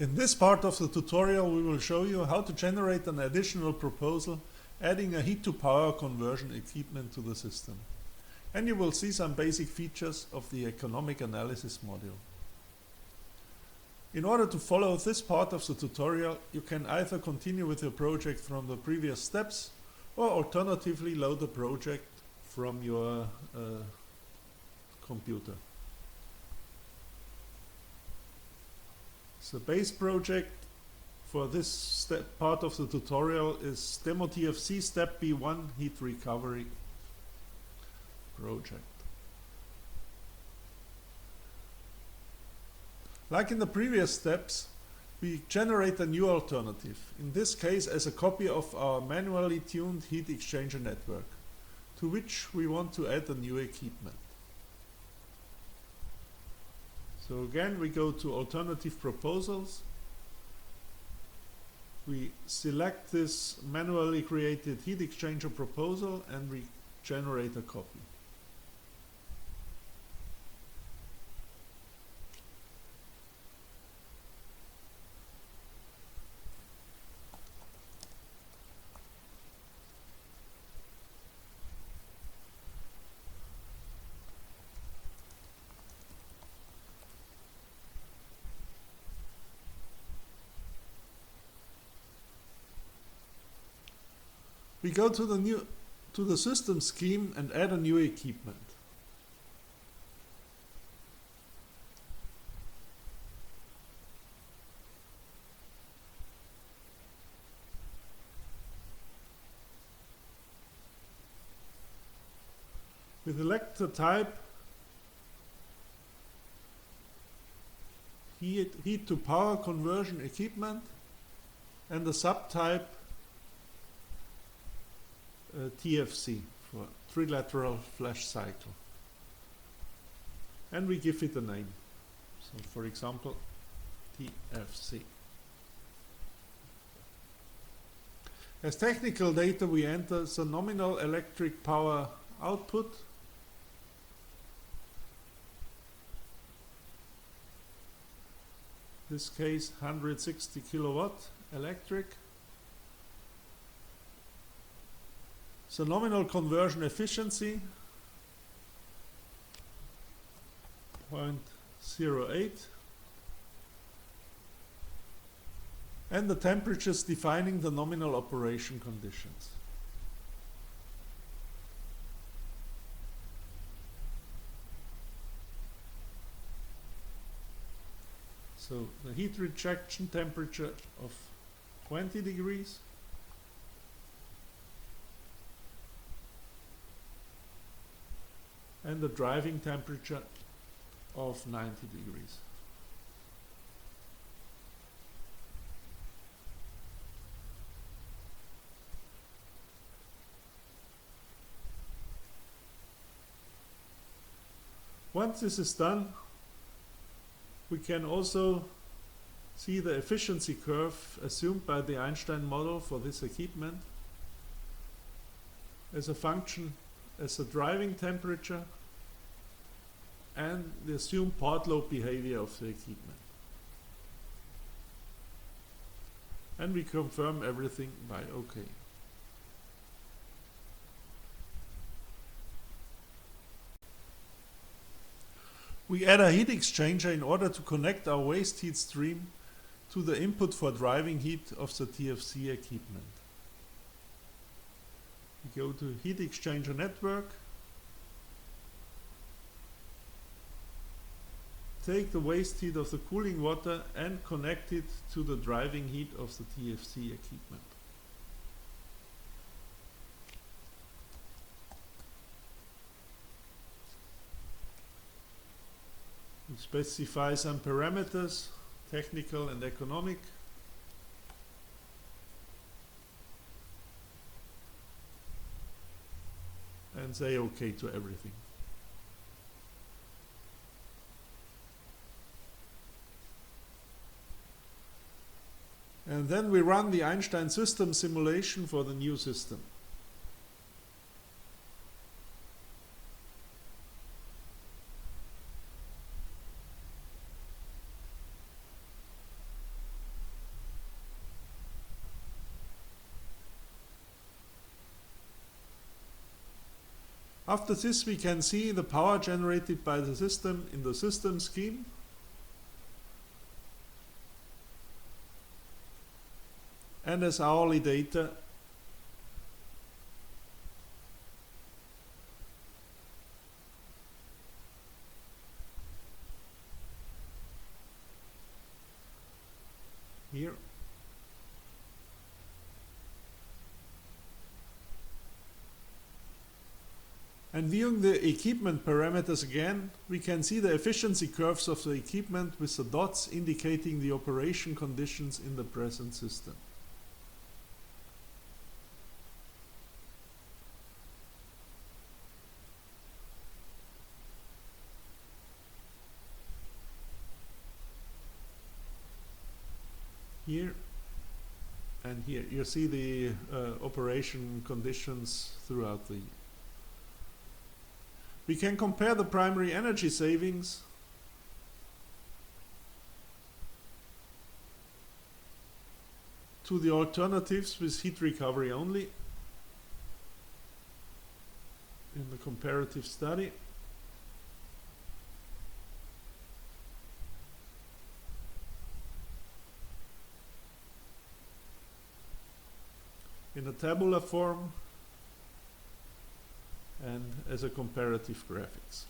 In this part of the tutorial we will show you how to generate an additional proposal adding a heat-to-power conversion equipment to the system. And you will see some basic features of the economic analysis module. In order to follow this part of the tutorial, you can either continue with your project from the previous steps or alternatively load the project from your computer. The base project for this part of the tutorial is demoTFC step B1 heat recovery project. Like in the previous steps, we generate a new alternative, in this case as a copy of our manually tuned heat exchanger network, to which we want to add a new equipment. So again, we go to alternative proposals. We select this manually created heat exchanger proposal and we generate a copy. We go to the system scheme and add a new equipment. We select the type heat to power conversion equipment and the subtype TFC for trilateral flash cycle, and we give it a name, so for example TFC. As technical data we enter the nominal electric power output, in this case 160 kilowatt electric. So nominal conversion efficiency 0.08 and the temperatures defining the nominal operation conditions. So the heat rejection temperature of 20 degrees. And the driving temperature of 90 degrees. Once this is done, we can also see the efficiency curve assumed by the Einstein model for this equipment as a function as the driving temperature and the assumed part load behavior of the equipment. And we confirm everything by OK. We add a heat exchanger in order to connect our waste heat stream to the input for driving heat of the TFC equipment. We go to heat exchanger network, take the waste heat of the cooling water and connect it to the driving heat of the TFC equipment. We specify some parameters, technical and economic. And say OK to everything. And then we run the Einstein system simulation for the new system. After this, we can see the power generated by the system in the system scheme. And as hourly data here. And viewing the equipment parameters again, we can see the efficiency curves of the equipment with the dots indicating the operation conditions in the present system. Here and here you see the operation conditions throughout the year. We can compare the primary energy savings to the alternatives with heat recovery only in the comparative study. In a tabular form and as a comparative graphics.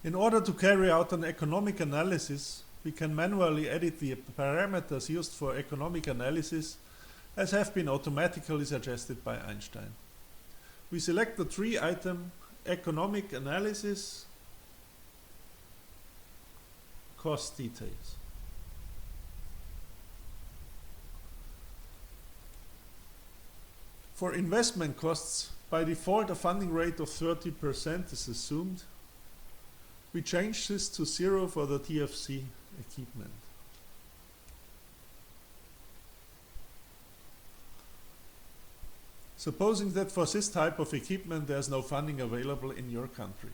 In order to carry out an economic analysis, we can manually edit the parameters used for economic analysis as have been automatically suggested by Einstein. We select the 3-item economic analysis cost details. For investment costs, by default a funding rate of 30% is assumed. We change this to 0 for the TFC equipment. Supposing that for this type of equipment there is no funding available in your country.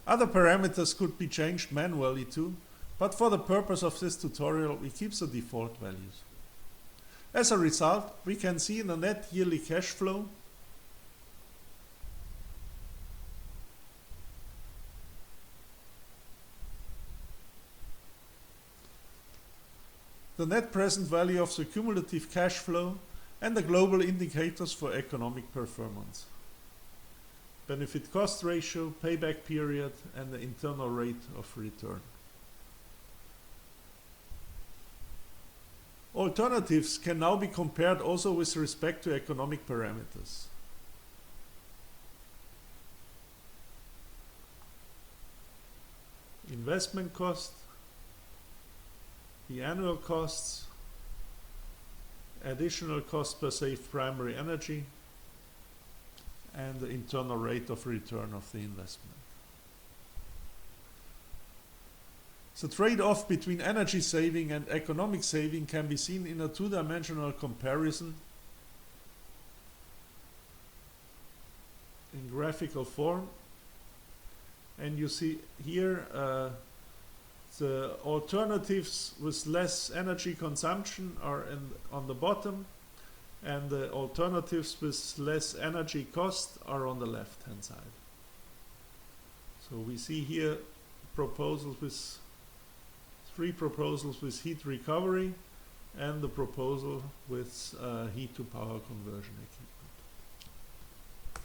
Other parameters could be changed manually too, but for the purpose of this tutorial we keep the default values. As a result, we can see the net yearly cash flow the net present value of the cumulative cash flow and the global indicators for economic performance. Benefit cost ratio, payback period and the internal rate of return. Alternatives can now be compared also with respect to economic parameters. Investment cost, the annual costs, additional cost per saved primary energy, and the internal rate of return of the investment. The trade-off between energy saving and economic saving can be seen in a two-dimensional comparison in graphical form. And you see here the alternatives with less energy consumption are on the bottom, and the alternatives with less energy cost are on the left-hand side. So we see here proposals with 3 proposals with heat recovery and the proposal with heat to power conversion equipment.